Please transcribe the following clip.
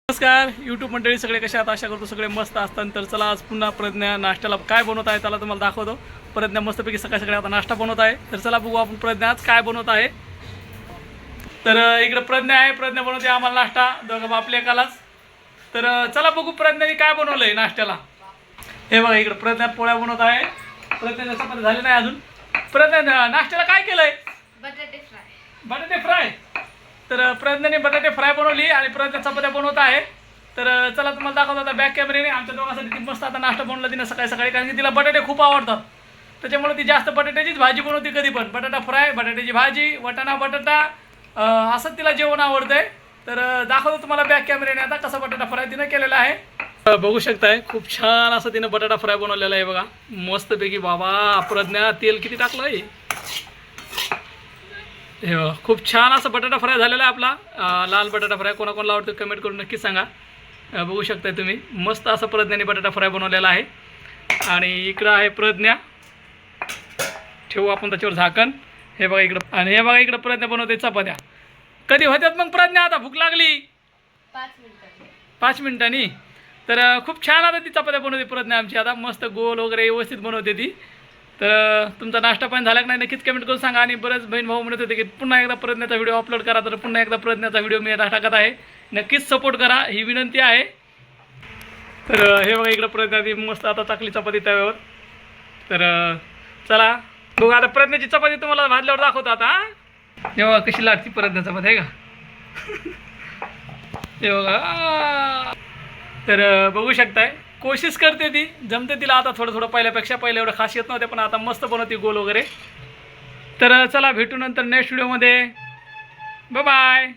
नमस्कार यूट्यूब मंडळी, सगळे कसे आहात? आशा करतो सगळे मस्त असतात. तर चला आज पुन्हा प्रज्ञा नाश्त्याला काय बनवत आहे त्याला तुम्हाला दाखवतो. प्रज्ञा मस्तपैकी सकाळी आता नाश्ता बनवत आहे. तर चला बघू आपण प्रज्ञा आज काय बनवत आहे. तर इकडे प्रज्ञा आहे, प्रज्ञा बनवते आम्हाला नाश्ता दोघं बापले एकालाच. तर चला बघू प्रज्ञाने काय बनवलं आहे नाश्त्याला. हे बघा इकडे प्रज्ञा पोळ्या बनवत आहे. प्रज्ञाच्या चपाती झाली नाही अजून. प्रज्ञा नाश्त्याला काय केलं आहे? बटाटे फ्राय. तर प्रज्ञाने बटाटे फ्राय बनवली आणि प्रज्ञा चपात्या बनवत आहे. तर चला तुम्हाला दाखवतो आता बॅक कॅमेऱ्याने. आमच्या दोघांसाठी ती मस्त आता नाश्ता बनवला तिने सकाळी कारण की तिला बटाटे खूप आवडतात. त्याच्यामुळे ती जास्त बटाट्याचीच भाजी बनवते कधी पण. बटाटा फ्राय, बटाट्याची भाजी, वटाणा बटाटा असं तिला जेवण आवडतंय. तर दाखवतो तुम्हाला बॅक कॅमेऱ्याने आता कसा बटाटा फ्राय तिनं केलेला आहे. बघू शकताय खूप छान असं तिनं बटाटा फ्राय बनवलेला आहे बघा मस्तपैकी. बाबा प्रज्ञा तेल किती टाकलं आहे हे बघा. खूप छान असं बटाटा फ्राय झालेला आहे आपला. लाल बटाटा फ्राय कोणाकोणाला आवडतो कमेंट करून नक्की सांगा. बघू शकताय तुम्ही मस्त असं प्रज्ञाने बटाटा फ्राय बनवलेला आहे. आणि इकडं आहे प्रज्ञा. ठेवू आपण त्याच्यावर झाकण. हे बघा इकडं. आणि हे बघा इकडं प्रज्ञा बनवते चपात्या. कधी होत्यात मग प्रज्ञा? आता भूक लागली 5 मिनिटांनी. तर खूप छान आता ती चपात्या बनवते प्रज्ञा आमची. आता मस्त गोल वगैरे व्यवस्थित बनवते ती. तर तुमचा नाश्ता पण झाला की नाही नक्कीच कमेंट करून सांगा. आणि बरेच बहीण भाऊ म्हणत होते की पुन्हा एकदा प्रज्ञाचा व्हिडिओ अपलोड करा. तर पुन्हा एकदा प्रज्ञाचा व्हिडिओ मी टाकत आहे. नक्कीच सपोर्ट करा ही विनंती आहे. तर हे बघा इकडं प्रज्ञा ती मस्त आता टाकली चपाती तव्यावर. तर चला बघू आता प्रज्ञाची चपाती तुम्हाला भाजल्यावर दाखवतो आता. हे बघा कशी लागती प्रज्ञा चपाती आहे का हे बघा. तर बघू शकताय कोशिश करते ती, जमते तिला आता थोडं पहिल्यापेक्षा. पहिले एवढं खास येत नव्हते पण आता मस्त बनवते गोल वगैरे. तर चला भेटू नंतर नेक्स्ट व्हिडिओमध्ये. Bye bye.